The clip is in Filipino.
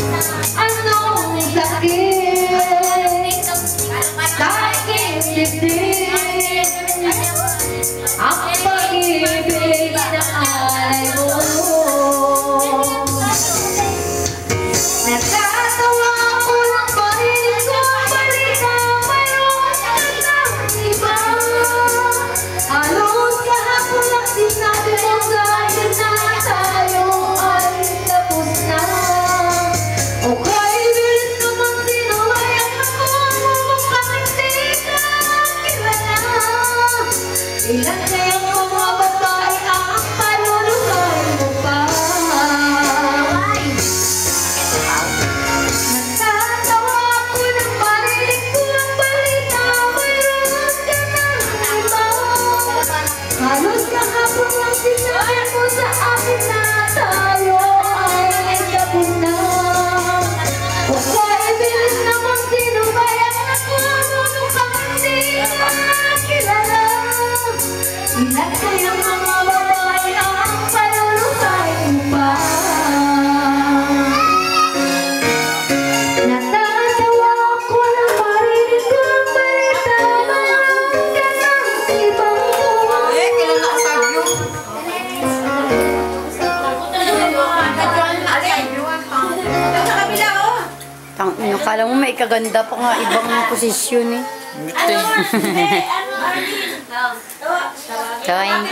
Anong sakit sa aking dibdib? Ang pag-ibig na alay mo. Natatawa ko ng parinig ko ang balita, mayroon ka ng iba. Halos kahapon lang sinabi mo sa akin na tayo ay tapos na. Okay, bilis naman sinuwayan ako, mukhang hindi ka kilala. Ilan kayang mga babae ang paluluhay mo pa? Natatawa ako ng parinig ko ang balita, mayroon ka ng iba. Halos kahapon lang sinabi mo sa akin na tayo ay tapos na. Okay, bilis naman sinubayan ako, mukhang hindi ka kilala. Ilan kayang mga babae ang paluluhay mo pa? Natatawa ako ng parinig ko ang balita, mayroon ka ng iba. Tangina, kala mo may kaganda pa nga ibang posisyon eh. Tawin.